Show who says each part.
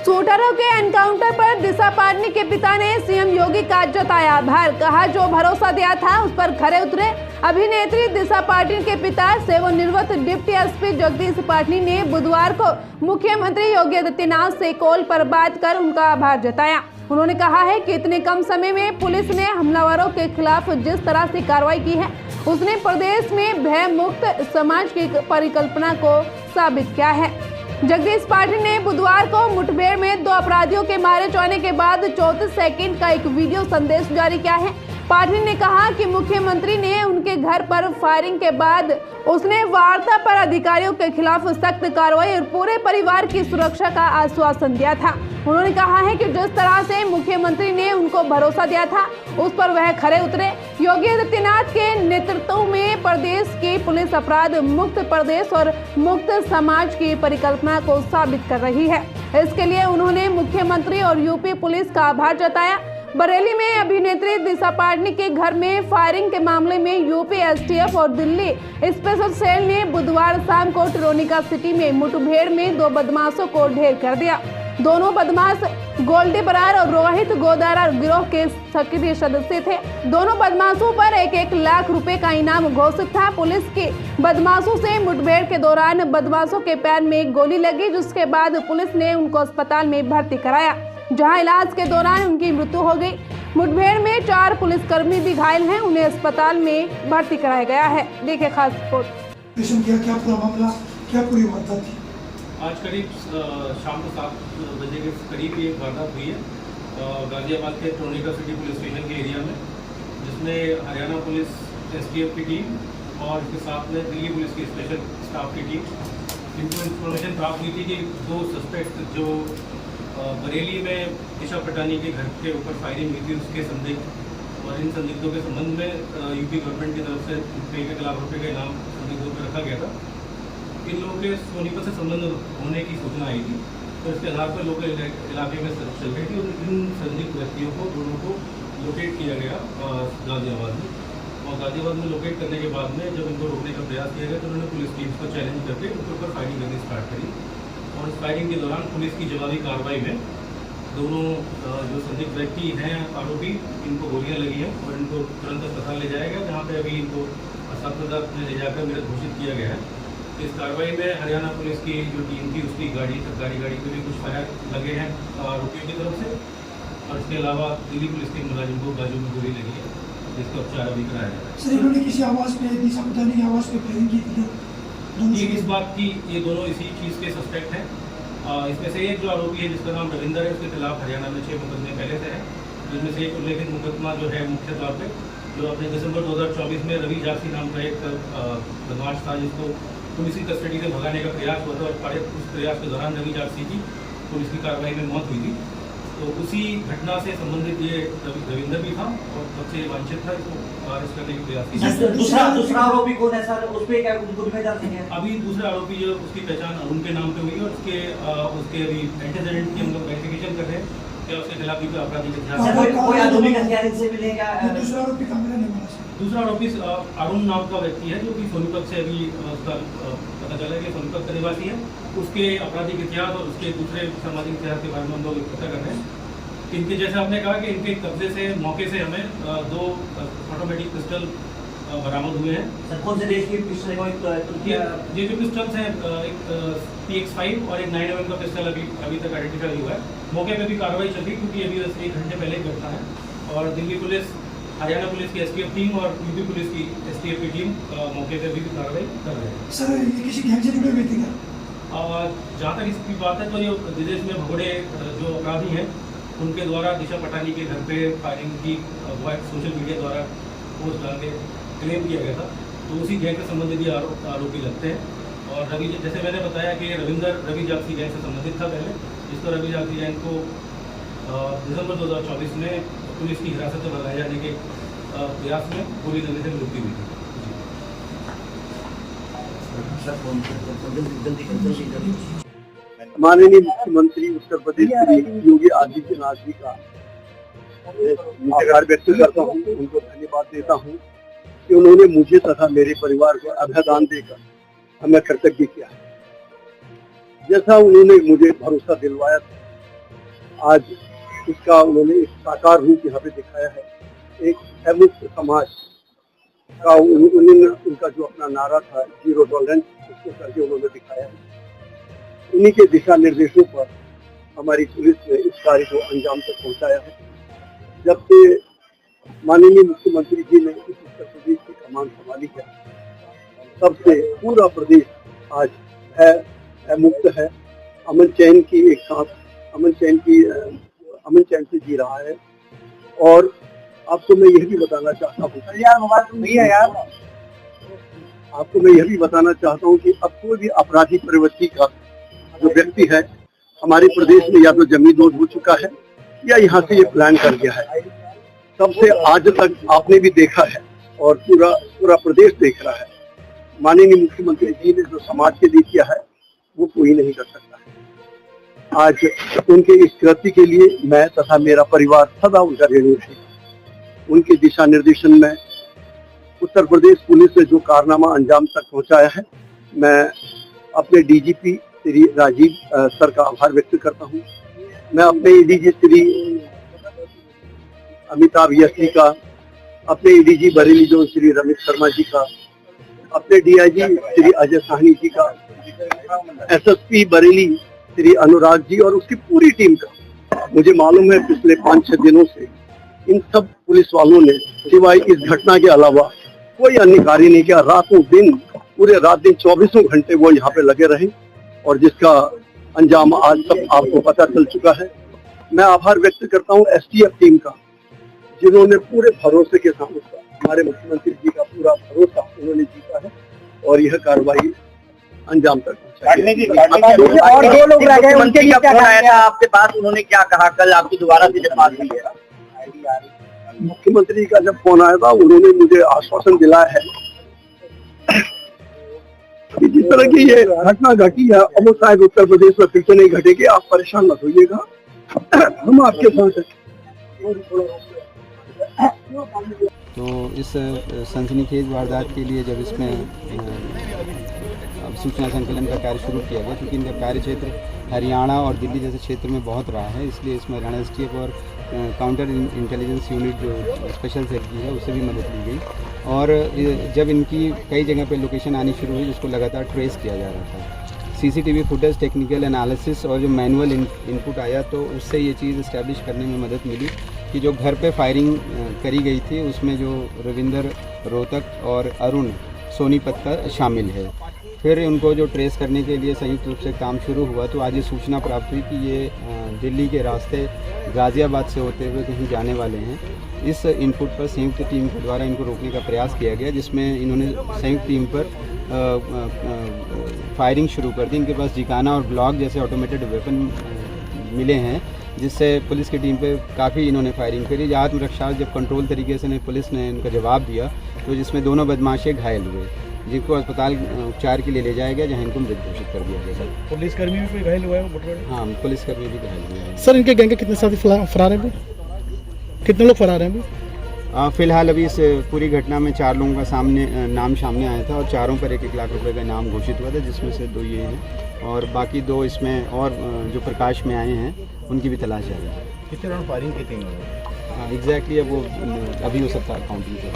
Speaker 1: शूटरों के एनकाउंटर पर दिशा पाटनी के पिता ने सीएम योगी का जताया आभार। कहा जो भरोसा दिया था उस पर खरे उतरे। अभिनेत्री दिशा पाटनी के पिता सेवानिवृत्त डिप्टी एसपी जगदीश पाटनी ने बुधवार को मुख्यमंत्री योगी आदित्यनाथ से कॉल पर बात कर उनका आभार जताया। उन्होंने कहा है कि इतने कम समय में पुलिस ने हमलावरों के खिलाफ जिस तरह से कार्रवाई की है उसने प्रदेश में भय मुक्त समाज की परिकल्पना को साबित किया है। जगदीश पाटनी ने बुधवार को मुठभेड़ में 2 अपराधियों के मारे जाने के बाद 34 सेकंड का एक वीडियो संदेश जारी किया है। पाटनी ने कहा कि मुख्यमंत्री ने उनके घर पर फायरिंग के बाद उसने वार्ता पर अधिकारियों के खिलाफ सख्त कार्रवाई और पूरे परिवार की सुरक्षा का आश्वासन दिया था। उन्होंने कहा है कि जिस तरह से मुख्यमंत्री ने उनको भरोसा दिया था उस पर वह खरे उतरे। योगी आदित्यनाथ के नेतृत्व में प्रदेश की पुलिस अपराध मुक्त प्रदेश और मुक्त समाज की परिकल्पना को साबित कर रही है। इसके लिए उन्होंने मुख्यमंत्री और यूपी पुलिस का आभार जताया। बरेली में अभिनेत्री दिशा पाटनी के घर में फायरिंग के मामले में यूपी एसटीएफ और दिल्ली स्पेशल सेल ने बुधवार शाम को टरोनिका सिटी में मुठभेड़ में 2 बदमाशों को ढेर कर दिया। दोनों बदमाश गोल्डी बरार और रोहित गोदारा गिरोह के सक्रिय सदस्य थे। दोनों बदमाशों पर 1-1 लाख रुपए का इनाम घोषित था। पुलिस की बदमाशों से मुठभेड़ के दौरान बदमाशों के पैर में गोली लगी, जिसके बाद पुलिस ने उनको अस्पताल में भर्ती कराया, जहां इलाज के दौरान उनकी मृत्यु हो गई। मुठभेड़ में 4 पुलिसकर्मी भी घायल हैं, उन्हें अस्पताल में भर्ती कराया गया है। देखिए खास रिपोर्ट।
Speaker 2: क्या पूरा मामला, क्या पूरी वारदात थी?
Speaker 3: आज करीब शाम को 7 बजे के करीब एक वारदात हुई है गाजियाबाद के टरोनिका सिटी पुलिस स्टेशन के एरिया में, जिसमें हरियाणा पुलिस एसटीएफ की टीम और इसके साथ में दिल्ली पुलिस की स्पेशल स्टाफ की टीम, इनको इन्फॉर्मेशन प्राप्त हुई थी कि 2 सस्पेक्ट जो बरेली में दिशा पाटनी के घर के ऊपर फायरिंग हुई थी उसके संदिग्ध और इन संदिग्धों के संबंध में यूपी गवर्नमेंट की तरफ से ₹1 लाख रुपये का इनाम संदिग्धों पर रखा गया था। इन लोगों के सोनीपत से संबंध होने की सूचना आई थी, तो इसके आधार पर लोकल इलाके में सर्च चल रही थी और इन संदिग्ध व्यक्तियों को दोनों को लोकेट किया गया गाजियाबाद में। और गाजियाबाद में लोकेट करने के बाद में जब इनको रोकने का प्रयास किया गया तो उन्होंने पुलिस टीम्स को चैलेंज करके उनके ऊपर फायरिंग करनी स्टार्ट करी। और इस फायरिंग के दौरान पुलिस की जवाबी कार्रवाई में दोनों जो संदिग्ध व्यक्ति हैं आरोपी, इनको गोलियाँ लगी हैं और इनको तुरंत अस्पताल ले जाया गया, जहाँ पर अभी इनको अस्पताल में ले जाकर मृत घोषित किया गया है। इस कार्रवाई में हरियाणा पुलिस की जो टीम थी उसकी सरकारी गाड़ी पे भी कुछ फायर लगे हैं आरोपियों की तरफ से, और इसके अलावा दिल्ली पुलिस के मुलाजिम को बाजू में गोली लगी है, जिसका उपचार अभी कराया जा रहा है।
Speaker 2: सर, इन्होंने किसी आवास पे दिशा पाटनी की आवास पे फायरिंग की थी?
Speaker 3: इस बात की ये दोनों इसी चीज़ के सस्पेक्ट हैं। इसमें से एक जो आरोपी है जिसका नाम रविंदर है, उसके खिलाफ हरियाणा में 6 मुकदमे पहले से हैं, जिनमें से एक उल्लेखित मुकदमा जो है मुख्य तौर पर जो अपने दिसंबर 2024 में रवि जासी नाम का एक बदमाश था जिसको पुलिस की कस्टडी से भगाने का प्रयास हुआ था और उस प्रयास के दौरान रवि जासी की पुलिस की कार्रवाई में मौत हुई थी। तो उसी घटना से संबंधित ये रविंदर भी था और सबसे वांछित था, इसको अरेस्ट करने की प्रयास की।
Speaker 4: दूसरा आरोपी कौन है सर? उस पे क्या जिम्मेदार हैं?
Speaker 3: अभी दूसरा आरोपी जो उसकी पहचान अरुण के नाम पे हुई और उसके अभी एंटीसेडेंट की हम लोग वेरिफिकेशन कर रहे हैं क्या उसके खिलाफ भी कोई आपराधिक इतिहास
Speaker 4: कोई आधुनिक हथियार इनसे मिलेगा?
Speaker 2: दूसरा आरोपी कहाँ मिलने वाला है?
Speaker 3: दूसरा आरोपी अरुण नाम का व्यक्ति है जो कि सोनीपत से अभी उसका पता चला है कि सोनीपत का निवासी है। उसके आपराधिक इतिहास और उसके दूसरे सामाजिक इतिहास के बारे में हम लोग पता कर रहे हैं। इनके जैसे आपने कहा कि इनके कब्जे से मौके से हमें 2 ऑटोमेटिक पिस्टल बरामद हुए हैं।
Speaker 4: सर, कौन से देश की पिस्टल है?
Speaker 3: ये जो पिस्टल्स हैं एक PX5 और एक 9mm का पिस्टल अभी तक आइडेंटिफाई हुआ है। मौके पे भी कार्रवाई चल रही क्योंकि अभी 1 घंटे पहले ही घटना है और दिल्ली पुलिस, हरियाणा पुलिस की STF टीम और यूपी पुलिस की STF की टीम मौके पे भी कार्रवाई कर रहे हैं।
Speaker 2: सर, ये किसी गैंग से जुड़े हुए थे क्या?
Speaker 3: जहाँ तक इसकी बात है तो ये विदेश में भगोड़े जो अपराधी हैं उनके द्वारा दिशा पाटनी के घर पे फायरिंग की सोशल मीडिया द्वारा पोस्ट डाल के क्लेम किया गया था, तो उसी गैंग से संबंधित ये आरोपी लगते हैं। और रवि, जैसे मैंने बताया कि रवि जासी गैंग से संबंधित था पहले, जिसको रवि जासी गैंग को दिसंबर 2024 में पुलिस की हिरासत में भगाए जाने के प्रयास में गोली लगने से मृत्यु हुई थी।
Speaker 5: माननीय मुख्यमंत्री उत्तर प्रदेश योगी आदित्यनाथ जी का आभार व्यक्त करता हूँ, उनको धन्यवाद देता हूँ कि उन्होंने मुझे तथा मेरे परिवार को अभयदान देकर हमें कृतज्ञ किया है। जैसा उन्होंने मुझे भरोसा दिलवाया था आज इसका उन्होंने एक साकार रूप यहाँ पे दिखाया है। एक मुक्त समाज का उनका जो अपना नारा था, जीरो टॉलरेंस, उसको करके उन्होंने दिखाया है। उन्हीं के दिशा निर्देशों पर हमारी पुलिस ने इस कार्य को अंजाम तक पहुंचाया है। जब से माननीय मुख्यमंत्री जी ने इस उत्तर प्रदेश की कमान संभाली है, तब से पूरा प्रदेश आज है मुक्त है, अमन चैन की एक सांस, अमन चैन से जी रहा है। और आपको मैं यह भी बताना चाहता हूँ, कि अब कोई भी अपराधी प्रवृत्ति का जो व्यक्ति है हमारे प्रदेश में या तो जमींदोज हो चुका है या यहाँ से ये प्लान कर गया है। तब से आज तक आपने भी देखा है और पूरा प्रदेश देख रहा है, माननीय मुख्यमंत्री जी ने जो समाज के लिए किया है वो कोई नहीं कर सकता है। आज उनके इस कृत्य के लिए मैं तथा मेरा परिवार सदा उनका ऋणी है। उनके दिशा निर्देशन में उत्तर प्रदेश पुलिस ने जो कारनामा अंजाम तक पहुंचाया है, मैं अपने डीजीपी श्री राजीव सर का आभार व्यक्त करता हूं। मैं अपने एडीजी श्री अमिताभ यश जी का, अपने एडीजी बरेली जोन श्री रमेश शर्मा जी का, अपने डीआईजी श्री अजय साहनी जी का, एसएसपी बरेली श्री अनुराग जी और उसकी पूरी टीम का। मुझे मालूम है पिछले 5-6 दिनों से इन सब पुलिस वालों ने सिवाय इस घटना के अलावा कोई अन्य कार्य नहीं किया। रातों दिन, पूरे रात दिन 24 घंटे वो यहाँ पे लगे रहे और जिसका अंजाम आज सब आपको पता चल चुका है। मैं आभार व्यक्त करता हूँ एसटीएफ टीम का, जिन्होंने पूरे भरोसे के साथ हमारे मुख्यमंत्री जी का पूरा भरोसा उन्होंने जीता है और यह कार्रवाई अंजाम तक पहुंचाई।
Speaker 6: और 2 लोग रह गए, उनके लिए क्या आया था आपके पास? उन्होंने क्या कहा कल आपकी दोबारा से जब बात हुई है?
Speaker 5: मुख्यमंत्री का जब फोन आया था, उन्होंने मुझे आश्वासन दिलाया है कि जिस तरह की ये घटना घटी है अब वो शायद उत्तर प्रदेश में फिर से नहीं घटेगी, आप परेशान मत होइएगा, हम आपके साथ हैं।
Speaker 7: तो इस सनसनीखेज वारदात के लिए जब इसमें सूचना संकलन का कार्य शुरू किया गया, क्योंकि इनका कार्य क्षेत्र हरियाणा और दिल्ली जैसे क्षेत्र में बहुत रहा है, इसलिए इसमें हरियाणा एसटीएफ और काउंटर इंटेलिजेंस यूनिट जो स्पेशल सेल की है उससे भी मदद ली गई। और जब इनकी कई जगह पे लोकेशन आनी शुरू हुई जिसको लगातार ट्रेस किया जा रहा था, सीसीटीवी फुटेज, टेक्निकल एनालिसिस और जो मैनुअल इनपुट आया, तो उससे ये चीज़ इस्टेब्लिश करने में मदद मिली कि जो घर पे फायरिंग करी गई थी उसमें जो रविंदर रोहतक और अरुण सोनीपत का शामिल है। फिर उनको जो ट्रेस करने के लिए संयुक्त रूप से काम शुरू हुआ, तो आज ये सूचना प्राप्त हुई कि ये दिल्ली के रास्ते गाज़ियाबाद से होते हुए कहीं जाने वाले हैं। इस इनपुट पर संयुक्त टीम के द्वारा इनको रोकने का प्रयास किया गया, जिसमें इन्होंने संयुक्त टीम पर फायरिंग शुरू कर दी। इनके पास जिकाना और ग्लॉक जैसे ऑटोमेटेड वेपन मिले हैं, जिससे पुलिस की टीम पे काफ़ी इन्होंने फायरिंग करी। आत्मरक्षा जब कंट्रोल तरीके से पुलिस ने इनका जवाब दिया, तो जिसमें दोनों बदमाशे घायल हुए, जिनको अस्पताल उपचार के लिए ले जाया गया, जहां इनको मृत घोषित कर दिया गया। सर
Speaker 8: पुलिसकर्मी भी कोई घायल हुआ है?
Speaker 7: हाँ, पुलिसकर्मी भी घायल हुए हैं।
Speaker 8: सर इनके गैंग के कितने साथी फरार हैं? कितने लोग फरार हैं अभी?
Speaker 7: फिलहाल अभी इस पूरी घटना में 4 लोगों का नाम सामने आया था और चारों पर 1-1 लाख रुपए का इनाम घोषित हुआ था, जिसमें से 2 ये हैं और बाकी 2 इसमें और जो प्रकाश में आए हैं उनकी भी तलाश जारी है।
Speaker 8: कितने राउंड फायरिंग की थी?
Speaker 7: एग्जैक्टली अब वो अभी वो सबका काउंटिंग